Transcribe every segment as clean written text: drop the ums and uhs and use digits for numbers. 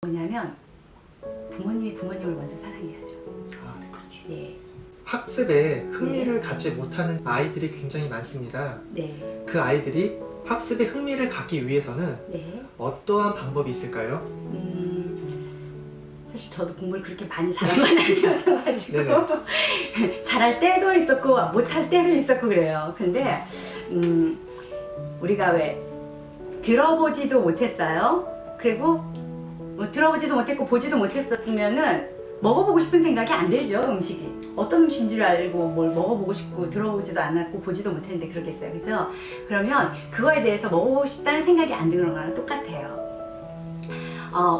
뭐냐면 부모님이 부모님을 먼저 사랑해야죠. 아, 네, 그렇죠. 네. 학습에 흥미를 갖지 못하는 아이들이 굉장히 많습니다. 네. 그 아이들이 학습에 흥미를 갖기 위해서는 네. 어떠한 방법이 있을까요? 사실 저도 공부를 그렇게 많이 잘한 건 아니어서 가지고 네네. 잘할 때도 있었고 못할 때도 있었고 그래요. 근데 우리가 왜 들어보지도 못했어요. 그리고 뭐 들어보지도 못했고 보지도 못했었으면은 먹어보고 싶은 생각이 안 들죠. 음식이 어떤 음식인 줄 알고 뭘 먹어보고 싶고 들어보지도 않았고 보지도 못했는데 그러겠어요, 그죠? 그러면 그거에 대해서 먹어보고 싶다는 생각이 안 드는 거랑 똑같아요.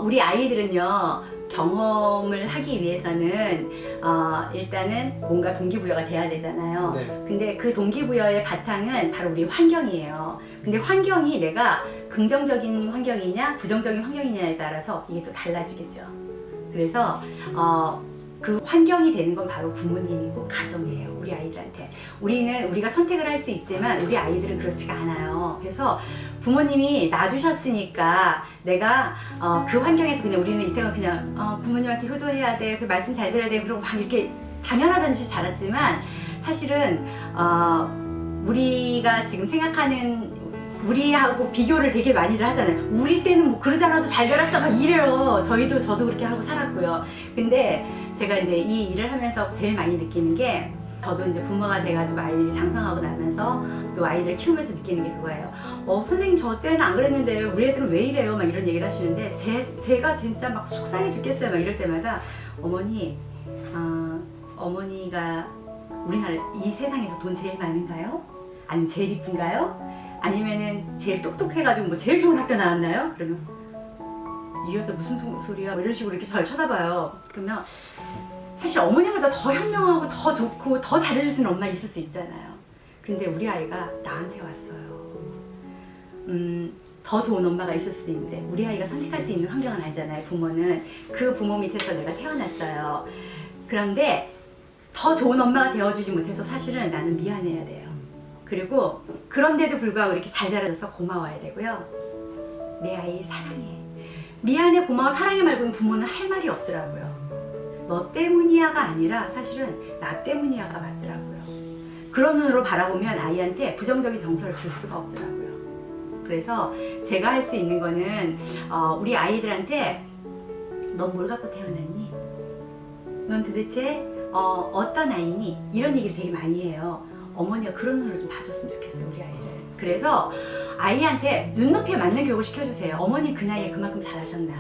우리 아이들은요, 경험을 하기 위해서는 일단은 뭔가 동기부여가 돼야 되잖아요. 네. 근데 그 동기부여의 바탕은 바로 우리 환경이에요. 근데 환경이 내가 긍정적인 환경이냐 부정적인 환경이냐에 따라서 이게 또 달라지겠죠. 그래서 그 환경이 되는 건 바로 부모님이고 가정이에요. 우리 아이들한테. 우리가 선택을 할 수 있지만 우리 아이들은 그렇지가 않아요. 그래서 부모님이 놔주셨으니까 내가 그 환경에서 그냥 우리는 이때가 그냥 부모님한테 효도해야 돼, 그 말씀 잘 들어야 돼, 그리고 막 이렇게 당연하다는 듯이 자랐지만 사실은 우리가 지금 생각하는 우리하고 비교를 되게 많이들 하잖아요. 우리 때는 뭐 그러지 않아도 잘 자랐어 막 이래요. 저도 그렇게 하고 살았고요. 근데 제가 이제 이 일을 하면서 제일 많이 느끼는 게, 저도 이제 부모가 돼가지고 아이들이 장성하고 나면서 또 아이들 키우면서 느끼는 게 그거예요. 선생님 저 때는 안 그랬는데 우리 애들은 왜 이래요? 막 이런 얘기를 하시는데 제가 진짜 막 속상해 죽겠어요. 막 이럴 때마다 어머니가 우리나라 이 세상에서 돈 제일 많은가요? 아니면 제일 이쁜가요? 아니면은 제일 똑똑해가지고 뭐 제일 좋은 학교 나왔나요? 그러면 이 여자 무슨 소리야? 뭐 이런 식으로 이렇게 저를 쳐다봐요. 그러면 사실 어머니보다 더 현명하고 더 좋고 더 잘해주시는 엄마 있을 수 있잖아요. 근데 우리 아이가 나한테 왔어요. 더 좋은 엄마가 있을 수 있는데 우리 아이가 선택할 수 있는 환경은 아니잖아요. 부모는 그 부모 밑에서 내가 태어났어요. 그런데 더 좋은 엄마가 되어주지 못해서 사실은 나는 미안해야 돼요. 그리고 그런데도 불구하고 이렇게 잘 자라줘서 고마워야 되고요. 내 아이 사랑해. 미안해, 고마워, 사랑해 말고는 부모는 할 말이 없더라고요. 너 때문이야가 아니라 사실은 나 때문이야가 맞더라고요. 그런 눈으로 바라보면 아이한테 부정적인 정서를 줄 수가 없더라고요. 그래서 제가 할 수 있는 거는 우리 아이들한테 너 뭘 갖고 태어났니? 넌 도대체 어떤 아이니? 이런 얘기를 되게 많이 해요. 어머니가 그런 눈으로 좀 봐줬으면 좋겠어요, 우리 아이를. 그래서 아이한테 눈높이에 맞는 교육을 시켜주세요. 어머니 그 나이에 그만큼 잘하셨나?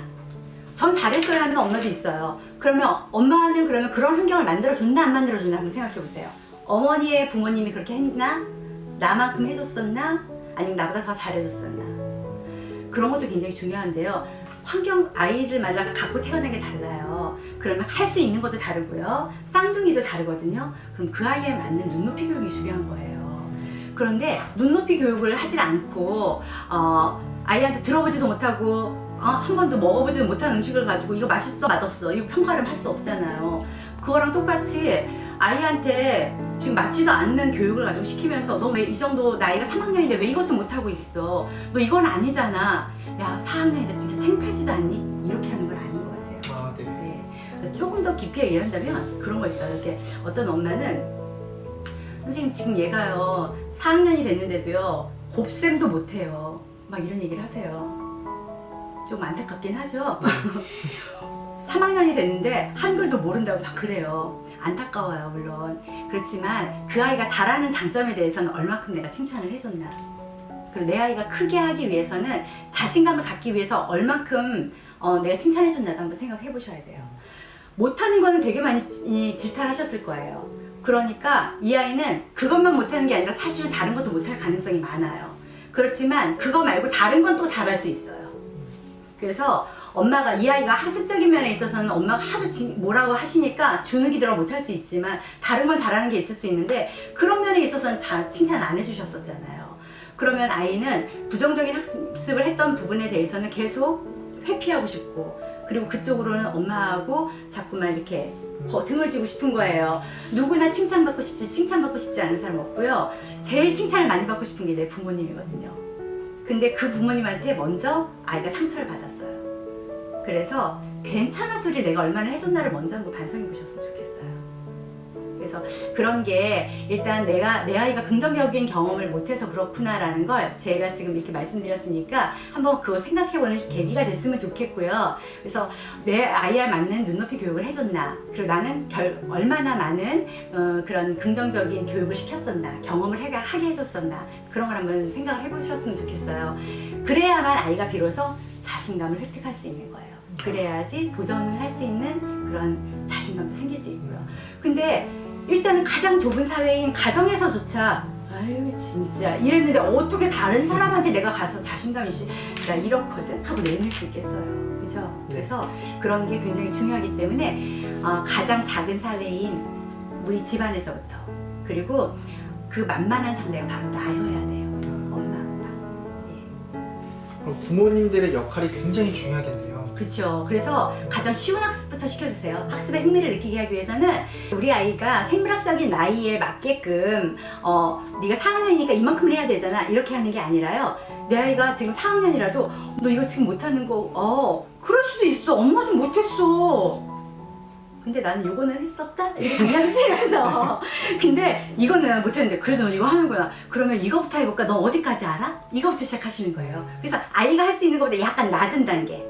전 잘했어야 하는 엄마도 있어요. 그러면 엄마는 그러면 그런 환경을 만들어줬나 안 만들어줬나 한번 생각해보세요. 어머니의 부모님이 그렇게 했나? 나만큼 해줬었나? 아니면 나보다 더 잘해줬었나? 그런 것도 굉장히 중요한데요. 환경, 아이를 만나 갖고 태어난 게 달라요. 그러면 할 수 있는 것도 다르고요. 쌍둥이도 다르거든요. 그럼 그 아이에 맞는 눈높이 교육이 중요한 거예요. 그런데 눈높이 교육을 하질 않고 아이한테 들어보지도 못하고 한 번도 먹어보지도 못한 음식을 가지고 이거 맛있어 맛없어 이거 평가를 할 수 없잖아요. 그거랑 똑같이 아이한테 지금 맞지도 않는 교육을 가지고 시키면서 너 왜 이 정도 나이가 3학년인데 왜 이것도 못하고 있어? 너 이건 아니잖아. 야 4학년인데 진짜 창피하지도 않니? 이렇게 하는 건 아닌 것 같아요. 네. 조금 더 깊게 얘기한다면 그런 거 있어요. 이렇게 어떤 엄마는 선생님 지금 얘가요 4학년이 됐는데도요 곱셈도 못해요. 막 이런 얘기를 하세요. 좀 안타깝긴 하죠. 3학년이 됐는데 한글도 모른다고 막 그래요. 안타까워요, 물론. 그렇지만 그 아이가 잘하는 장점에 대해서는 얼마큼 내가 칭찬을 해줬나. 그리고 내 아이가 크게 하기 위해서는 자신감을 갖기 위해서 얼마큼 내가 칭찬해줬나도 한번 생각해 보셔야 돼요. 못하는 거는 되게 많이 질타를 하셨을 거예요. 그러니까 이 아이는 그것만 못하는 게 아니라 사실은 다른 것도 못할 가능성이 많아요. 그렇지만 그거 말고 다른 건 또 잘할 수 있어요. 그래서 엄마가 이 아이가 학습적인 면에 있어서는 엄마가 하도 뭐라고 하시니까 주눅이 들어 못할 수 있지만 다른 건 잘하는 게 있을 수 있는데 그런 면에 있어서는 칭찬 안 해주셨었잖아요. 그러면 아이는 부정적인 학습을 했던 부분에 대해서는 계속 회피하고 싶고 그리고 그쪽으로는 엄마하고 자꾸만 이렇게 등을 지고 싶은 거예요. 누구나 칭찬받고 싶지 칭찬받고 싶지 않은 사람 없고요. 제일 칭찬을 많이 받고 싶은 게 내 부모님이거든요. 근데 그 부모님한테 먼저 아이가 상처를 받았어요. 그래서 괜찮은 소리를 내가 얼마나 해줬나를 먼저 한번 반성해 보셨으면 좋겠어요. 그래서 그런 게 일단 내 아이가 긍정적인 경험을 못해서 그렇구나라는 걸 제가 지금 이렇게 말씀드렸으니까 한번 그거 생각해보는 계기가 됐으면 좋겠고요. 그래서 내 아이에 맞는 눈높이 교육을 해줬나, 그리고 나는 얼마나 많은 그런 긍정적인 교육을 시켰었나, 경험을 하게 해줬었나, 그런 걸 한번 생각을 해보셨으면 좋겠어요. 그래야만 아이가 비로소 자신감을 획득할 수 있는 거예요. 그래야지 도전을 할 수 있는 그런 자신감도 생길 수 있고요. 근데 일단은 가장 좁은 사회인 가정에서조차 아유 진짜 이랬는데 어떻게 다른 사람한테 내가 가서 자신감이 나 이렇거든 하고 내밀 수 있겠어요. 그죠? 네. 그래서 그런 게 굉장히 중요하기 때문에 가장 작은 사회인 우리 집안에서부터, 그리고 그 만만한 상대가 바로 나여야 돼요. 엄마, 아빠. 예. 그럼 부모님들의 역할이 굉장히 중요하겠네요. 그렇죠. 그래서 가장 쉬운 학습부터 시켜주세요. 학습에 흥미를 느끼게 하기 위해서는 우리 아이가 생물학적인 나이에 맞게끔 네가 4학년이니까 이만큼을 해야 되잖아 이렇게 하는 게 아니라요. 내 아이가 지금 4학년이라도 너 이거 지금 못하는 거 그럴 수도 있어. 엄마는 못했어. 근데 나는 요거는 했었다? 이렇게 장난치면서 근데 이거는 난 못했는데 그래도 너 이거 하는구나. 그러면 이거부터 해볼까? 너 어디까지 알아? 이거부터 시작하시는 거예요. 그래서 아이가 할 수 있는 것보다 약간 낮은 단계,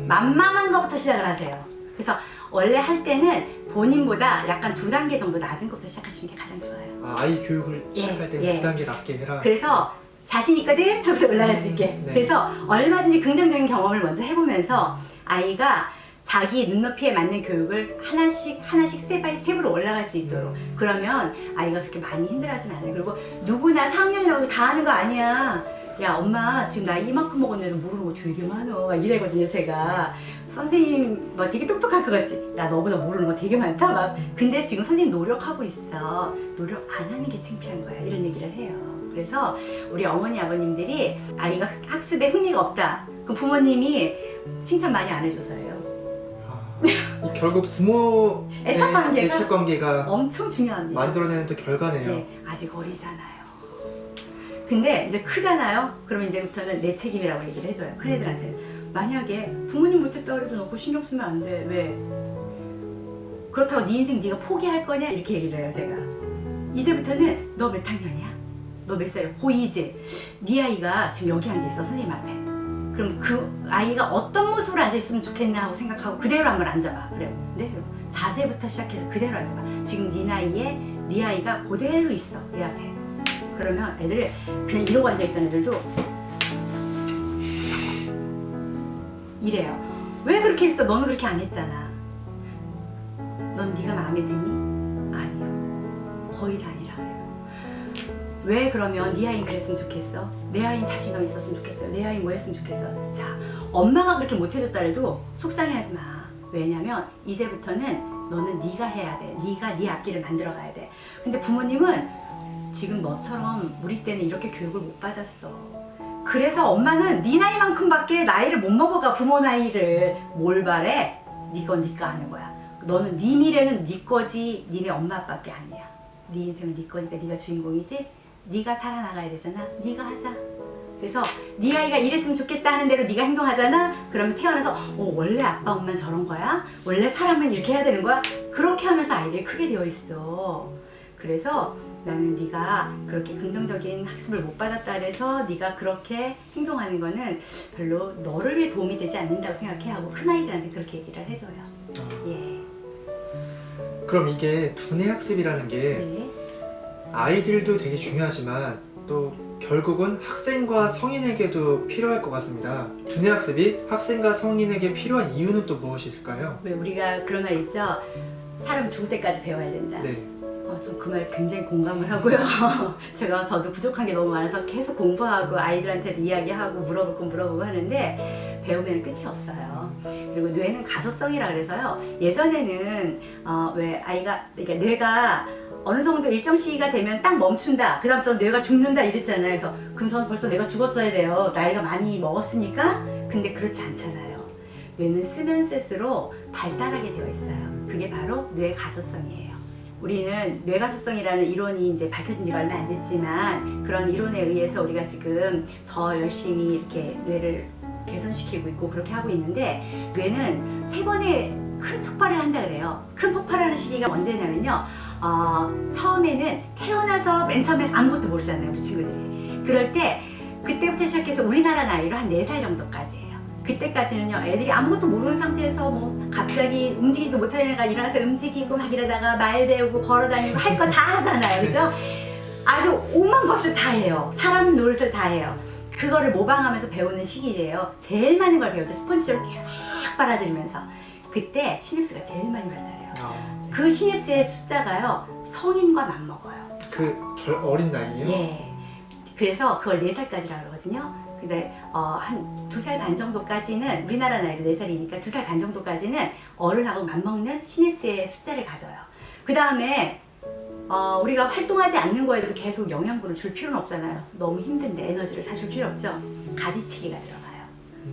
만만한 것부터 시작을 하세요. 그래서 원래 할 때는 본인보다 약간 2단계 정도 낮은 것부터 시작하시는 게 가장 좋아요. 아이 교육을 시작할 때는 예. 2단계 낮게 해라. 그래서 자신 있거든 하면서 올라갈 수 있게. 네. 그래서 얼마든지 긍정적인 경험을 먼저 해보면서 아이가 자기 눈높이에 맞는 교육을 하나씩 스텝 바이 스텝으로 올라갈 수 있도록. 그러면 아이가 그렇게 많이 힘들어하진 않아요. 그리고 누구나 4학년이라고 다 하는 거 아니야. 야 엄마 지금 나 이만큼 먹었는데도 모르는 거 되게 많어 이래거든요. 제가 선생님 막 되게 똑똑할 것 같지? 야 너보다 모르는 거 되게 많다 막. 근데 지금 선생님 노력하고 있어. 노력 안 하는 게 창피한 거야. 이런 얘기를 해요. 그래서 우리 어머니 아버님들이 아이가 학습에 흥미가 없다, 그럼 부모님이 칭찬 많이 안 해줘서예요. 결국 부모의 애착관계가 애착관계가 엄청 중요합니다. 만들어내는 또 결과네요. 네, 아직 어리잖아요. 근데 이제 크잖아요. 그러면 이제부터는 내 책임이라고 얘기를 해줘요. 큰애들한테. 만약에 부모님 못했다 그래도 너 그거 신경 쓰면 안 돼. 왜? 그렇다고 네 인생 네가 포기할 거냐? 이렇게 얘기를 해요, 제가. 이제부터는 너 몇 학년이야? 너 몇 살이야? 고2지? 네 아이가 지금 여기 앉아있어, 선생님 앞에. 그럼 그 아이가 어떤 모습으로 앉아있으면 좋겠나 하고 생각하고 그대로 한번 앉아봐. 그래요. 네? 자세부터 시작해서 그대로 앉아봐. 지금 네 나이에 네 아이가 그대로 있어, 내 앞에. 그러면 애들이 그냥 이러고 앉아있던 애들도 이래요. 왜 그렇게 했어? 너는 그렇게 안 했잖아. 넌 네가 마음에 드니? 아니요. 거의 다 아니라 그래요. 왜 그러면 네 아이는 그랬으면 좋겠어? 내 아이는 자신감 있었으면 좋겠어요. 내 아이는 뭐 했으면 좋겠어? 자, 엄마가 그렇게 못해줬다 해도 속상해하지 마. 왜냐면 이제부터는 너는 네가 해야 돼. 네가 네 앞길을 만들어 가야 돼. 근데 부모님은 지금 너처럼 우리 때는 이렇게 교육을 못 받았어. 그래서 엄마는 네 나이만큼밖에 나이를 못 먹어가. 부모 나이를 뭘 바래? 네가 하는 거야. 너는 네 미래는 네 거지. 니네 엄마 아빠밖에 아니야. 네 인생은 네 거니까 네가 주인공이지. 네가 살아나가야 되잖아. 네가 하자. 그래서 네 아이가 이랬으면 좋겠다 하는 대로 네가 행동하잖아. 그러면 태어나서 원래 아빠 엄마는 저런 거야? 원래 사람은 이렇게 해야 되는 거야? 그렇게 하면서 아이들이 크게 되어 있어. 그래서 나는 네가 그렇게 긍정적인 학습을 못 받았다 해서 네가 그렇게 행동하는 거는 별로 너를 위해 도움이 되지 않는다고 생각해 하고 큰아이들한테 그렇게 얘기를 해줘요. 예. 그럼 이게 두뇌 학습이라는 게 네. 아이들도 되게 중요하지만 또 결국은 학생과 성인에게도 필요할 것 같습니다. 두뇌 학습이 학생과 성인에게 필요한 이유는 또 무엇이 있을까요? 왜 우리가 그런 말 있죠? 사람은 죽을 때까지 배워야 된다. 네. 좀 그 말 굉장히 공감을 하고요. 저도 부족한 게 너무 많아서 계속 공부하고 아이들한테도 이야기하고 물어볼 건 물어보고 하는데 배우면 끝이 없어요. 그리고 뇌는 가소성이라 그래서요. 예전에는 왜 그러니까 뇌가 어느 정도 일정 시기가 되면 딱 멈춘다. 그 다음부터 뇌가 죽는다 이랬잖아요. 그럼 저는 벌써 뇌가 죽었어야 돼요. 나이가 많이 먹었으니까. 근데 그렇지 않잖아요. 뇌는 쓰면 쓸수록 발달하게 되어 있어요. 그게 바로 뇌 가소성이에요. 우리는 뇌가소성이라는 이론이 이제 밝혀진 지가 얼마 안 됐지만 그런 이론에 의해서 우리가 지금 더 열심히 이렇게 뇌를 개선시키고 있고 그렇게 하고 있는데 뇌는 3번의 큰 폭발을 한다 그래요. 큰 폭발하는 시기가 언제냐면요. 처음에는 태어나서 맨 처음엔 아무것도 모르잖아요, 우리 친구들이. 그럴 때 그때부터 시작해서 우리나라 나이로 한 4살 정도까지예요. 그때까지는요, 애들이 아무것도 모르는 상태에서 뭐 갑자기 움직이지도 못하는 애가 일어나서 움직이고 막 이러다가 말 배우고 걸어다니고 할 거 다 하잖아요, 그죠? 아주 온만 것을 다 해요. 사람 노릇을 다 해요. 그거를 모방하면서 배우는 시기예요. 제일 많은 걸 배우죠. 스펀지처럼 쫙 빨아들이면서. 그때 시냅스가 제일 많이 발달해요. 그 시냅스의 숫자가요, 성인과 맞먹어요. 저 어린 나이에요? 예. 그래서 그걸 4살까지라고 그러거든요. 근데 한 2살 반 정도까지는, 우리나라 나이로 4살이니까 2살 반 정도까지는 어른하고 맞먹는 시냅스의 숫자를 가져요. 그 다음에 우리가 활동하지 않는 거에도 계속 영양분을 줄 필요는 없잖아요. 너무 힘든데 에너지를 다 줄 필요 없죠. 가지치기가 들어가요.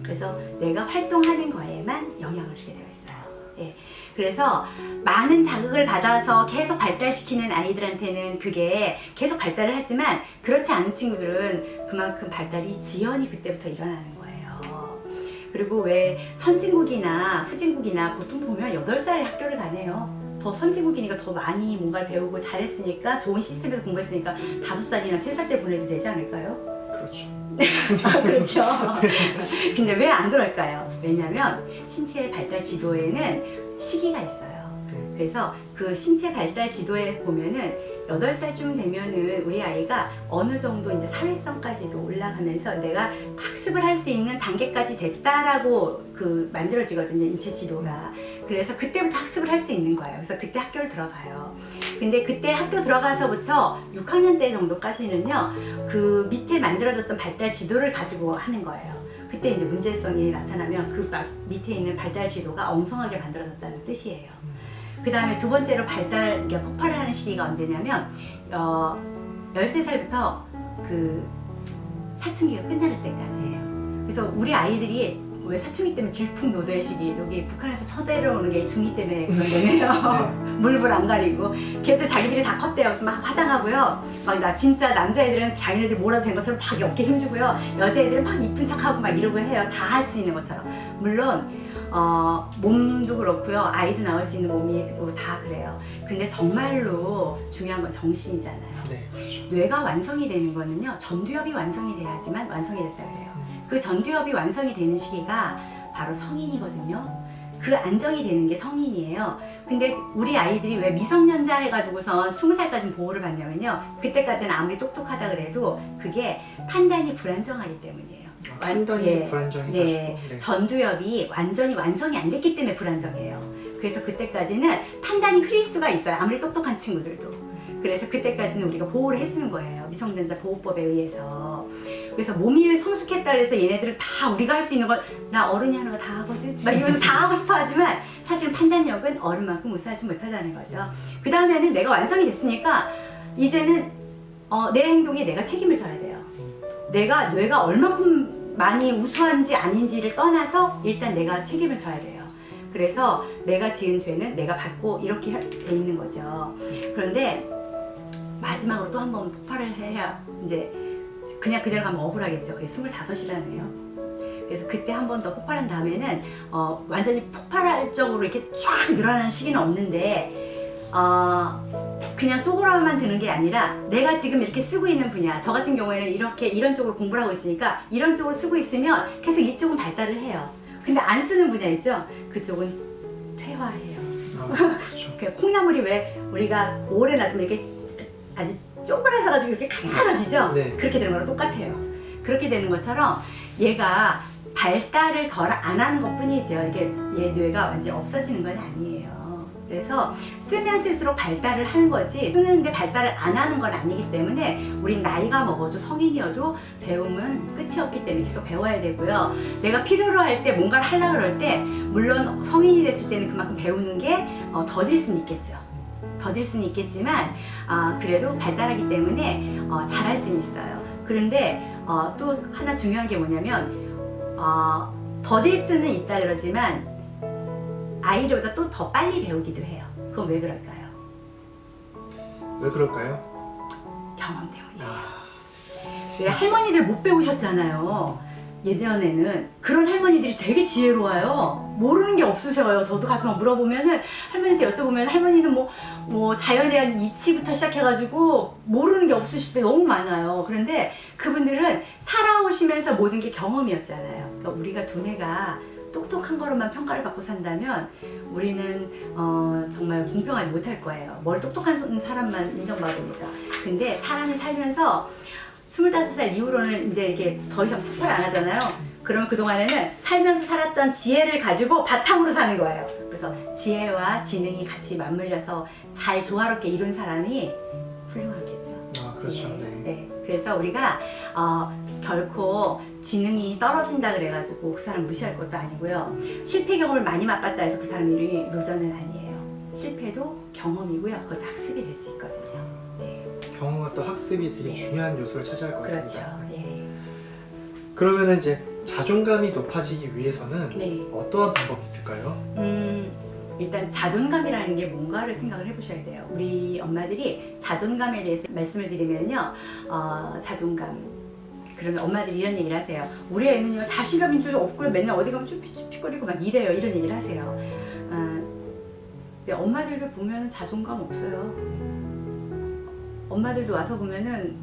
그래서 내가 활동하는 거에만 영향을 주게 되어 있어요. 예. 그래서 많은 자극을 받아서 계속 발달시키는 아이들한테는 그게 계속 발달을 하지만, 그렇지 않은 친구들은 그만큼 발달이 지연이 그때부터 일어나는 거예요. 그리고 왜 선진국이나 후진국이나 보통 보면 8살에 학교를 가네요. 더 선진국이니까 더 많이 뭔가를 배우고 잘했으니까, 좋은 시스템에서 공부했으니까 5살이나 3살 때 보내도 되지 않을까요? 그렇죠. 그렇죠. 근데 왜 안 그럴까요? 왜냐면 신체 발달 지도에는 시기가 있어요. 그래서 그 신체 발달 지도에 보면은 8살쯤 되면은 우리 아이가 어느 정도 이제 사회성까지도 올라가면서 내가 학습을 할 수 있는 단계까지 됐다라고 만들어지거든요, 인체 지도가. 그래서 그때부터 학습을 할 수 있는 거예요. 그래서 그때 학교를 들어가요. 근데 그때 학교 들어가서부터 6학년 때 정도까지는요, 그 밑에 만들어졌던 발달 지도를 가지고 하는 거예요. 그때 이제 문제성이 나타나면 그 밑에 있는 발달 지도가 엉성하게 만들어졌다는 뜻이에요. 그 다음에 두 번째로 그러니까 폭발을 하는 시기가 언제냐면 13살부터 그 사춘기가 끝날 때까지예요. 그래서 우리 아이들이 왜 사춘기 때문에 질풍노도의 시기, 여기 북한에서 쳐내려오는 게 중2 때문에 그런다며요. 물불 안 가리고. 걔도 자기들이 다 컸대요. 그래서 막 화장하고요. 막 나 진짜 남자애들은 자기네들이 뭐라도 된 것처럼 막 어깨 힘주고요. 여자애들은 막 이쁜 척하고 막 이러고 해요. 다 할 수 있는 것처럼. 물론 몸도 그렇고요. 아이도 낳을 수 있는 몸이 다 그래요. 근데 정말로 중요한 건 정신이잖아요. 네, 그렇죠. 뇌가 완성이 되는 거는요, 전두엽이 완성이 돼야지만 완성이 됐다 그래요. 그 전두엽이 완성이 되는 시기가 바로 성인이거든요. 그 안정이 되는 게 성인이에요. 근데 우리 아이들이 왜 미성년자 해가지고선 20살까지는 보호를 받냐면요, 그때까지는 아무리 똑똑하다 그래도 그게 판단이 불안정하기 때문이에요. 판단이 예, 불안정해가지고. 네. 전두엽이 완전히 완성이 안 됐기 때문에 불안정해요. 그래서 그때까지는 판단이 흐릴 수가 있어요, 아무리 똑똑한 친구들도. 그래서 그때까지는 우리가 보호를 해주는 거예요, 미성년자 보호법에 의해서. 그래서 몸이 성숙했다 그래서 얘네들은 다 우리가 할 수 있는 걸, 나 어른이 하는 거 다 하거든 막 이러면서 다 하고 싶어 하지만, 사실은 판단력은 어른만큼 우수하지 못하다는 거죠. 그 다음에는 내가 완성이 됐으니까 이제는 내 행동에 내가 책임을 져야 돼요. 뇌가 얼마큼 많이 우수한지 아닌지를 떠나서 일단 내가 책임을 져야 돼요. 그래서 내가 지은 죄는 내가 받고 이렇게 돼 있는 거죠. 그런데 마지막으로 또 한 번 폭발을 해야, 이제 그냥 그대로 가면 억울하겠죠. 그게 25이라네요. 그래서 그때 한 번 더 폭발한 다음에는 완전히 폭발적으로 이렇게 쫙 늘어나는 시기는 없는데, 그냥 쪼그라만 드는 게 아니라 내가 지금 이렇게 쓰고 있는 분야, 저 같은 경우에는 이렇게 이런 쪽으로 공부를 하고 있으니까 이런 쪽으로 쓰고 있으면 계속 이쪽은 발달을 해요. 근데 안 쓰는 분야 있죠? 그쪽은 퇴화해요. 그렇죠. 그 콩나물이 왜 우리가 오래 놔두면 이렇게 아주 쪼그라져가지고 이렇게 가늘어지죠? 네. 그렇게 되는 거랑 똑같아요. 그렇게 되는 것처럼 얘가 발달을 덜 안 하는 것 뿐이죠. 이게 얘 뇌가 완전히 없어지는 건 아니에요. 그래서 쓰면 쓸수록 발달을 하는 거지, 쓰는데 발달을 안 하는 건 아니기 때문에 우린 나이가 먹어도 성인이어도 배움은 끝이 없기 때문에 계속 배워야 되고요. 내가 필요로 할 때 뭔가를 하려고 그럴 때, 물론 성인이 됐을 때는 그만큼 배우는 게 더딜 수는 있겠죠. 더딜 수는 있겠지만 그래도 발달하기 때문에 잘할 수는 있어요. 그런데 또 하나 중요한 게 뭐냐면, 더딜 수는 있다 그러지만 아이들보다 또 더 빨리 배우기도 해요. 그건 왜 그럴까요? 왜 그럴까요? 경험 때문이에요. 왜 할머니들 못 배우셨잖아요. 예전에는 그런 할머니들이 되게 지혜로워요. 모르는 게 없으셔요. 저도 가서 막 물어보면은 할머니한테 여쭤보면 할머니는 뭐 자연에 대한 이치부터 시작해가지고 모르는 게 없으실 때 너무 많아요. 그런데 그분들은 살아오시면서 모든 게 경험이었잖아요. 그러니까 우리가 두뇌가 똑똑한 거로만 평가를 받고 산다면 우리는 정말 공평하지 못할 거예요. 뭘 똑똑한 사람만 인정받으니까. 근데 사람이 살면서 25살 이후로는 이제 이게 더 이상 폭발 안 하잖아요. 그러면 그동안에는 살면서 살았던 지혜를 가지고 바탕으로 사는 거예요. 그래서 지혜와 지능이 같이 맞물려서 잘 조화롭게 이룬 사람이 훌륭하겠죠. 아, 그렇죠. 네. 네. 네. 그래서 우리가 결코 지능이 떨어진다 그래가지고 그 사람 무시할 것도 아니고요. 실패 경험을 많이 맛봤다 해서 그 사람 이름이 루저는 아니에요. 실패도 경험이고요. 그것도 학습이 될 수 있거든요. 네. 경험과 또 학습이 되게 네. 중요한 요소를 차지할 것 그렇죠. 같습니다. 예. 그러면은 이제 자존감이 높아지기 위해서는 네. 어떠한 방법이 있을까요? 일단 자존감이라는 게 뭔가를 생각을 해보셔야 돼요. 우리 엄마들이 자존감에 대해서 말씀을 드리면요. 자존감. 그러면 엄마들이 이런 얘기를 하세요. 우리 애는요, 자신감이 좀 없고요. 맨날 어디 가면 쭈삣쭈삣거리고 막 이래요. 이런 얘기를 하세요. 근데 엄마들도 보면 자존감 없어요. 엄마들도 와서 보면은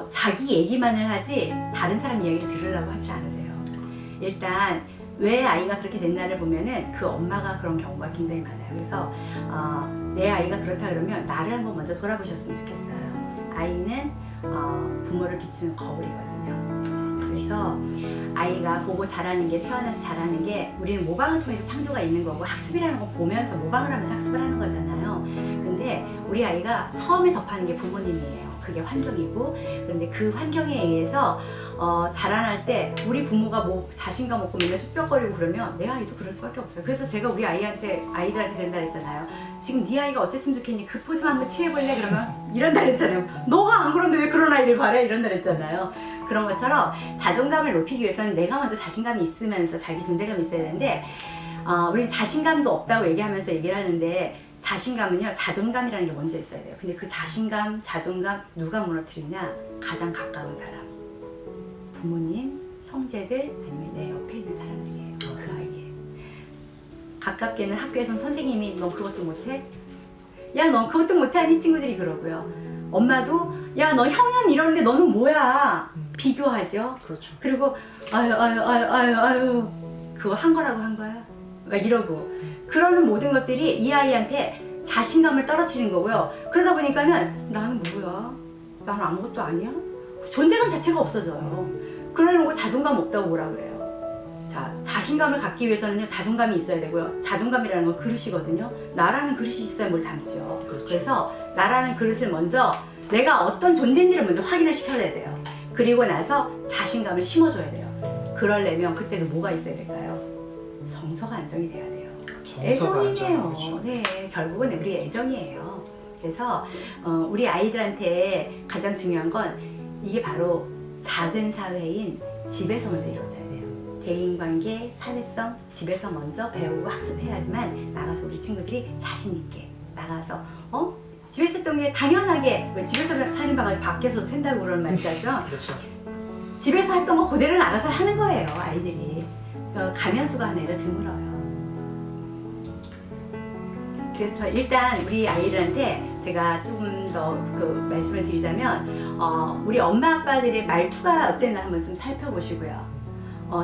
자기 얘기만을 하지 다른 사람 이야기를 들으려고 하질 않으세요. 일단 왜 아이가 그렇게 됐나를 보면은 그 엄마가 그런 경우가 굉장히 많아요. 그래서 내 아이가 그렇다 그러면 나를 한번 먼저 돌아보셨으면 좋겠어요. 아이는 부모를 비추는 거울이거든요. 그래서 아이가 보고 자라는 게, 태어나서 자라는 게 우리는 모방을 통해서 창조가 있는 거고 학습이라는 거 보면서 모방을 하면서 학습을 하는 거잖아요. 근데 우리 아이가 처음에 접하는 게 부모님이에요. 그게 환경이고, 그런데 그 환경에 의해서 자라날 때 우리 부모가 뭐 자신감 없고 맨날 쭈뼛거리고 그러면 내 아이도 그럴 수밖에 없어요. 그래서 제가 우리 아이들한테 그런다 했잖아요. 지금 네 아이가 어땠으면 좋겠니? 그 포즈만 한번 취해볼래? 그러면 이런다 그랬잖아요. 너가 안 그런데 왜 그런 아이를 바래? 이런다 그랬잖아요. 그런 것처럼 자존감을 높이기 위해서는 내가 먼저 자신감이 있으면서 자기 존재감이 있어야 되는데 우리 자신감도 없다고 얘기하면서 얘기를 하는데 자신감은요, 자존감이라는 게 먼저 있어야 돼요. 근데 그 자신감, 자존감 누가 무너뜨리냐? 가장 가까운 사람. 부모님, 형제들, 아니면 내 옆에 있는 사람들이에요. 그 아이의. 가깝게는 학교에선 선생님이 너 그것도 못해? 야, 너 그것도 못해? 아니 친구들이 그러고요. 엄마도 야, 너 형은 이러는데 너는 뭐야? 비교하죠. 그렇죠. 그리고 아유 그거 한 거라고 한 거야? 막 이러고 그러는 모든 것들이 이 아이한테 자신감을 떨어뜨리는 거고요. 그러다 보니까는 나는 뭐야? 나는 아무것도 아니야? 존재감 자체가 없어져요. 그러는 거 자존감 없다고 뭐라 그래요. 자, 자신감을 갖기 위해서는요, 자존감이 있어야 되고요. 자존감이라는 건 그릇이거든요. 나라는 그릇이 있어야 뭘 담지요. 그렇죠. 그래서 나라는 그릇을 먼저 내가 어떤 존재인지를 먼저 확인을 시켜야 돼요. 그리고 나서 자신감을 심어줘야 돼요. 그러려면 그때도 뭐가 있어야 될까요? 정서가 안정이 돼야 돼요. 애정이네요. 그렇죠. 네, 결국은 우리 애정이에요. 그래서 우리 아이들한테 가장 중요한 건 이게 바로 작은 사회인 집에서 먼저 이루어져야 돼요. 대인관계, 사회성, 집에서 먼저 배우고 학습해야지만 나가서 우리 친구들이 자신 있게 나가서 집에서 했던 게 당연하게 왜 집에서 사는 바가지 밖에서도 샌다고 그런 말 있죠. 그렇죠. 집에서 했던 거 그대로 나가서 하는 거예요, 아이들이. 가면수가 하는 애를 드물어요. 그래서 일단 우리 아이들한테 제가 조금 더 그 말씀을 드리자면 우리 엄마 아빠들의 말투가 어땠나 한번 좀 살펴보시고요.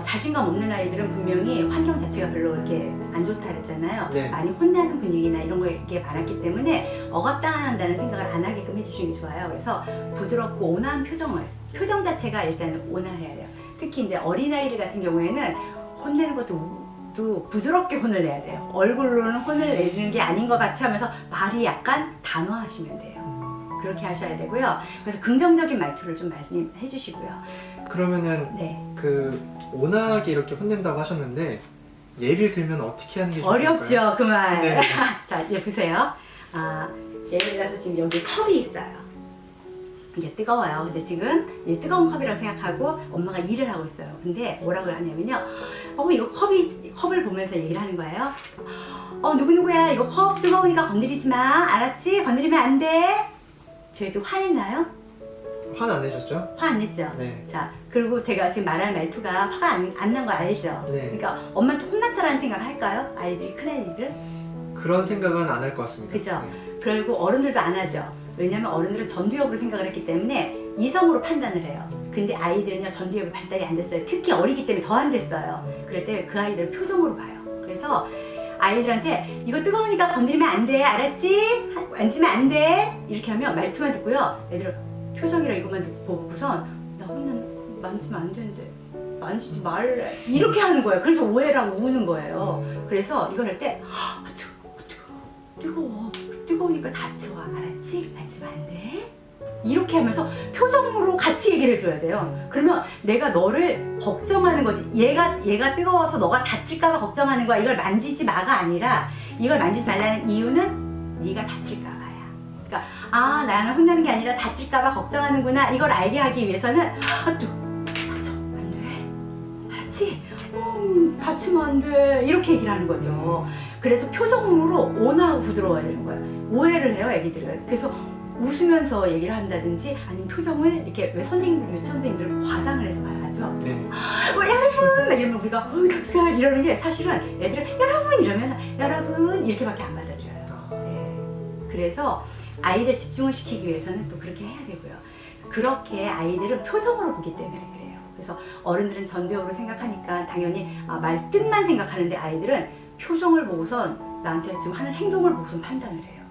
자신감 없는 아이들은 분명히 환경 자체가 별로 이렇게 안 좋다 그랬잖아요. 네. 많이 혼나는 분위기나 이런 게 많았기 때문에 억압당한다는 생각을 안 하게끔 해주시는 게 좋아요. 그래서 부드럽고 온화한 표정 자체가 일단 온화해야 돼요. 특히 이제 어린아이들 같은 경우에는 혼내는 것도 부드럽게 혼을 내야 돼요. 얼굴로는 혼을 내는 게 아닌 것 같이 하면서 말이 약간 단호하시면 돼요. 그렇게 하셔야 되고요. 그래서 긍정적인 말투를 좀 많이 해주시고요. 그러면은 네. 그 온화하게 이렇게 혼낸다고 하셨는데 예를 들면 어떻게 하는 게 좋을까요? 어렵죠, 그 말. 네. 자, 이제 보세요. 예를 들어서 지금 여기 컵이 있어요. 이제 뜨거워요. 근데 지금 이 뜨거운 컵이라고 생각하고 엄마가 일을 하고 있어요. 근데 뭐라고 하냐면요. 이거 컵을 보면서 얘기를 하는 거예요. 누구누구야, 이거 컵 뜨거우니까 건드리지 마. 알았지? 건드리면 안 돼. 제가 지금 화냈나요? 화는 안 내셨죠? 화 안 냈죠? 네. 자, 그리고 제가 지금 말하는 말투가 화가 안 난 거 알죠? 네. 그러니까 엄마한테 혼났어라는 생각을 할까요? 아이들이, 큰아이들은? 그런 생각은 안 할 것 같습니다. 그죠? 네. 그리고 어른들도 안 하죠. 왜냐면 어른들은 전두엽으로 생각을 했기 때문에 이성으로 판단을 해요. 근데 아이들은요, 전두엽이 발달이 안 됐어요. 특히 어리기 때문에 더 안 됐어요. 그럴 때 그 아이들은 표정으로 봐요. 그래서 아이들한테 이거 뜨거우니까 건드리면 안 돼, 알았지? 만지면 안 돼. 이렇게 하면 말투만 듣고요, 애들은 표정이랑 이것만 보고선 나 혼자 만지면 안 되는데 만지지 말래, 이렇게 하는 거예요. 그래서 오해라고 우는 거예요. 그래서 이걸 할 때 뜨거워, 뜨거우니까 다쳐, 알았지? 만지면 안 돼. 이렇게 하면서 표정으로 같이 얘기를 해줘야 돼요. 그러면 내가 너를 걱정하는 거지. 얘가 뜨거워서 너가 다칠까봐 걱정하는 거야. 이걸 만지지 마가 아니라, 이걸 만지지 말라는 이유는 네가 다칠까봐야. 그러니까 아, 나는 혼나는 게 아니라 다칠까봐 걱정하는구나. 이걸 알게 하기 위해서는 다쳐, 안 돼. 알았지? 다치면 안 돼. 이렇게 얘기를 하는 거죠. 그래서 표정으로 온화하고 부드러워야 되는 거예요. 오해를 해요, 애기들은. 그래서 웃으면서 얘기를 한다든지 아니면 표정을 이렇게, 왜 선생님들, 유치원 선생님들 과장을 해서 말하죠. 네. 여러분 막 이러면 우리가 닭살 이러는 게, 사실은 애들은 여러분 이러면 여러분 이렇게밖에 안 받아들여요. 네. 그래서 아이들 집중을 시키기 위해서는 또 그렇게 해야 되고요. 그렇게 아이들은 표정으로 보기 때문에 그래요. 그래서 어른들은 전두엽으로 생각하니까 당연히 말 뜻만 생각하는데, 아이들은 표정을 보고선 나한테 지금 하는 행동을 보고선 판단을 해요.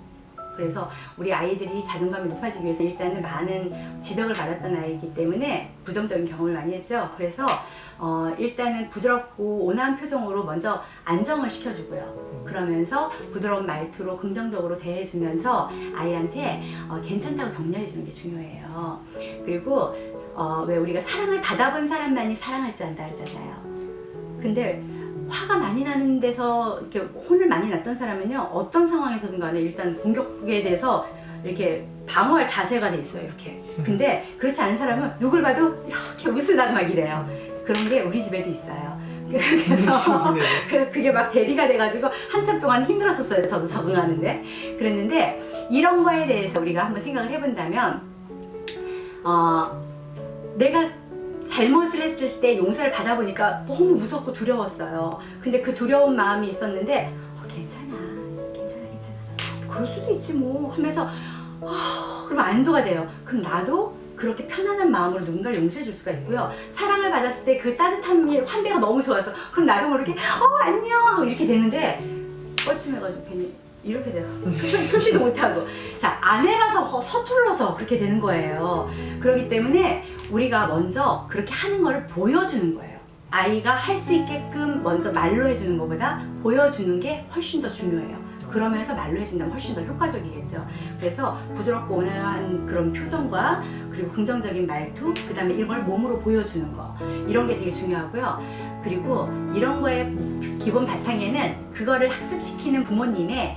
그래서 우리 아이들이 자존감이 높아지기 위해서 일단은 많은 지적을 받았던 아이이기 때문에 부정적인 경험을 많이 했죠. 그래서 일단은 부드럽고 온화한 표정으로 먼저 안정을 시켜주고요. 그러면서 부드러운 말투로 긍정적으로 대해주면서 아이한테 괜찮다고 격려해주는 게 중요해요. 그리고 왜 우리가 사랑을 받아본 사람만이 사랑할 줄 안다 그러잖아요. 근데 화가 많이 나는 데서 이렇게 혼을 많이 났던 사람은요, 어떤 상황에서든 간에 일단 공격에 대해서 이렇게 방어할 자세가 돼 있어요, 이렇게. 근데 그렇지 않은 사람은 누굴 봐도 이렇게 웃으려고 막 이래요. 그런 게 우리 집에도 있어요. 그래서 그게 막 대비가 돼가지고 한참 동안 힘들었었어요, 저도 적응하는데. 그랬는데 이런 거에 대해서 우리가 한번 생각을 해본다면, 내가 잘못을 했을 때 용서를 받아보니까 너무 무섭고 두려웠어요. 근데 그 두려운 마음이 있었는데 괜찮아. 그럴 수도 있지 뭐 하면서 그러면 안도가 돼요. 그럼 나도 그렇게 편안한 마음으로 누군가를 용서해 줄 수가 있고요. 사랑을 받았을 때 그 따뜻함이, 환대가 너무 좋아서 그럼 나도 모르게 안녕 하고 이렇게 되는데, 뻘쭘해가지고 괜히 이렇게 돼요. 표시도 못하고. 자, 안 해봐서 서툴러서 그렇게 되는 거예요. 그렇기 때문에 우리가 먼저 그렇게 하는 거를 보여주는 거예요. 아이가 할 수 있게끔 먼저 말로 해주는 것보다 보여주는 게 훨씬 더 중요해요. 그러면서 말로 해준다면 훨씬 더 효과적이겠죠. 그래서 부드럽고 온화한 그런 표정과, 그리고 긍정적인 말투, 그 다음에 이런 걸 몸으로 보여주는 거, 이런 게 되게 중요하고요. 그리고 이런 거의 기본 바탕에는 그거를 학습시키는 부모님의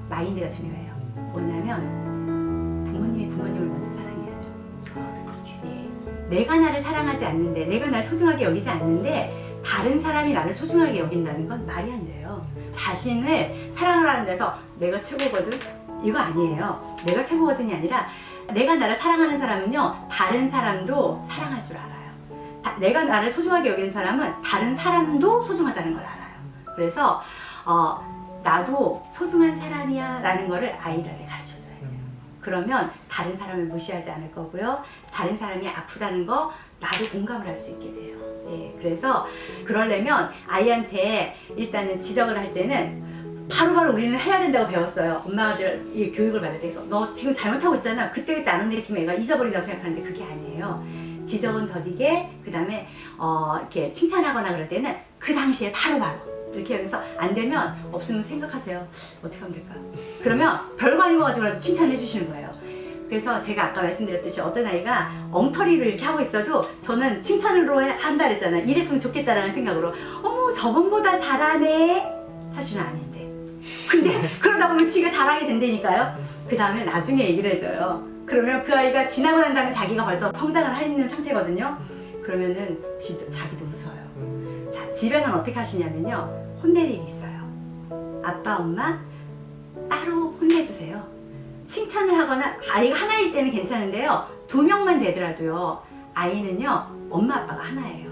마인드가 중요해요. 뭐냐면 부모님이 부모님을 먼저 사랑해야죠. 그렇죠. 네. 내가 나를 사랑하지 않는데, 내가 나를 소중하게 여기지 않는데 다른 사람이 나를 소중하게 여긴다는 건 말이 안 돼요. 자신을 사랑하라는 데서 내가 최고거든? 이거 아니에요. 내가 최고거든이 아니라, 내가 나를 사랑하는 사람은요, 다른 사람도 사랑할 줄 알아요. 내가 나를 소중하게 여기는 사람은 다른 사람도 소중하다는 걸 알아요. 그래서 나도 소중한 사람이야 라는 거를 아이들한테 가르쳐줘야 돼요. 그러면 다른 사람을 무시하지 않을 거고요. 다른 사람이 아프다는 거 나도 공감을 할 수 있게 돼요. 예, 그래서 그러려면 아이한테 일단은 지적을 할 때는 바로바로 우리는 해야 된다고 배웠어요. 엄마들 이 교육을 받을 때에서 너 지금 잘못하고 있잖아. 그때 안 혼내키면 애가 잊어버린다고 생각하는데 그게 아니에요. 지적은 더디게, 그 다음에 이렇게 칭찬하거나 그럴 때는 그 당시에 바로바로 이렇게 하면서, 안 되면 없으면 생각하세요. 어떻게 하면 될까? 그러면 별거 아닌 거 가지고라도 칭찬을 해주시는 거예요. 그래서 제가 아까 말씀드렸듯이 어떤 아이가 엉터리를 이렇게 하고 있어도 저는 칭찬으로 한다 그랬잖아요. 이랬으면 좋겠다라는 생각으로, 어머 저번보다 잘하네. 사실은 아닌데. 근데 그러다 보면 지가 잘하게 된다니까요. 그 다음에 나중에 얘기를 해줘요. 그러면 그 아이가 지나고 난 다음에 자기가 벌써 성장을 하는 상태거든요. 그러면은 자기도 웃어요. 자, 집에서는 어떻게 하시냐면요, 혼낼 일이 있어요. 아빠, 엄마 따로 혼내주세요. 칭찬을 하거나, 아이가 하나일 때는 괜찮은데요, 2명만 되더라도요. 아이는요. 엄마 아빠가 하나예요.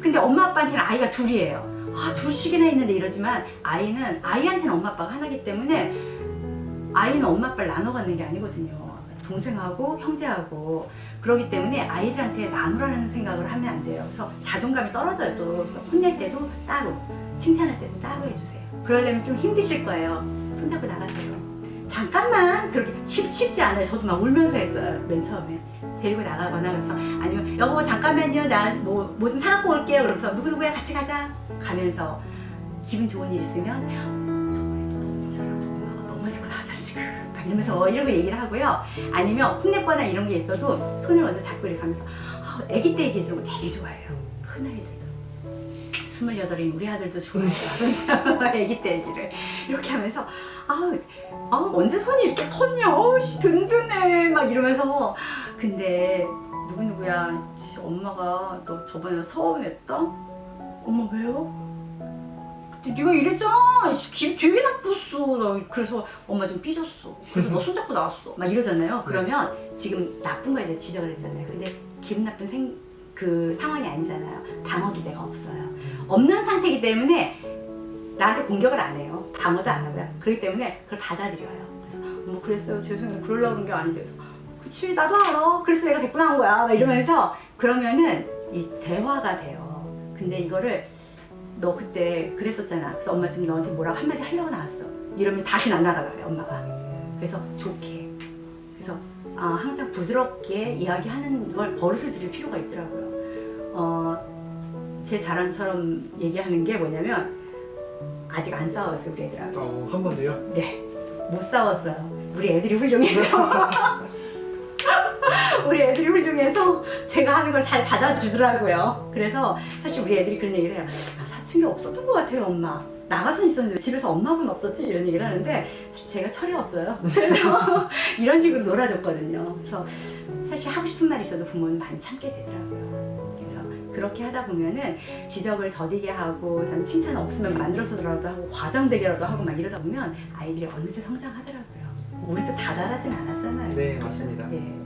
근데 엄마 아빠한테는 아이가 둘이에요. 아, 둘씩이나 있는데 이러지만 아이한테는 엄마 아빠가 하나이기 때문에 아이는 엄마 아빠를 나눠 갖는 게 아니거든요. 동생하고 형제하고. 그러기 때문에 아이들한테 나누라는 생각을 하면 안 돼요. 그래서 자존감이 떨어져요. 또 혼낼 때도 따로, 칭찬할 때도 따로 해주세요. 그러려면 좀 힘드실 거예요. 손잡고 나가세요. 잠깐만. 그렇게 쉽지 않아요. 저도 막 울면서 했어요. 맨 처음에. 데리고 나가거나 그래서 아니면 여보 잠깐만요. 나 뭐 좀 사갖고 올게요. 그러면서 누구누구야 같이 가자. 가면서 기분 좋은 일 있으면 저번에도 너무 힘들어. 엄마가 너무 데리고 나가잖아 지금. 막 이러면서 이런 거 얘기를 하고요. 아니면 혼냈거나 이런 게 있어도 손을 먼저 잡고 이렇게 하면서 아기 때 얘기해주는 거 되게 좋아해요. 큰 아이들도. 28인 우리 아들도 좋아해요. 아기 때 얘기를 이렇게 하면서 언제 손이 이렇게 컸냐, 씨 든든해 막 이러면서. 근데 누구야 엄마가 너 저번에 서운했다? 엄마 왜요? 근데 네가 이랬잖아. 기분 되게 나빴어. 나 그래서 엄마 좀 삐졌어. 그래서 너 손잡고 나왔어. 막 이러잖아요. 그러면 지금 나쁜 거에 대해 지적을 했잖아요. 근데 기분 나쁜 그 상황이 아니잖아요. 방어 기제가 없어요. 없는 상태이기 때문에 나한테 공격을 안 해요. 방어도 안 하고요. 그렇기 때문에 그걸 받아들여요. 그래서 뭐 그랬어요. 죄송해요. 그러려고 그런 게 아닌데. 그치 나도 알아. 그래서 내가 데리고 나온 거야. 막 이러면서 그러면은 이 대화가 돼요. 근데 이거를 너 그때 그랬었잖아. 그래서 엄마 지금 너한테 뭐라고 한마디 하려고 나왔어. 이러면 다시는 안 나가요. 엄마가. 그래서 좋게. 그래서 항상 부드럽게 이야기하는 걸 버릇을 들일 필요가 있더라고요. 제 자랑처럼 얘기하는 게 뭐냐면 아직 안 싸웠어요 우리 애들하고. 한 번도요? 네, 못 싸웠어요. 우리 애들이 훌륭해서. 우리 애들이 훌륭해서 제가 하는 걸 잘 받아주더라고요. 그래서 사실 우리 애들이 그런 얘기를 해요. 사춘기 없었던 것 같아요 엄마. 나가서 있었는데 집에서 엄마분 없었지? 이런 얘기를 하는데 제가 철이 없어요. 그래서 이런 식으로 놀아줬거든요. 그래서 사실 하고 싶은 말이 있어도 부모는 많이 참게 되더라고요. 그래서 그렇게 하다 보면은 지적을 더디게 하고 그다음에 칭찬 없으면 만들어서라도 하고 과장되게라도 하고 막 이러다 보면 아이들이 어느새 성장하더라고요. 우리도 다 잘하진 않았잖아요. 네, 맞습니다. 예.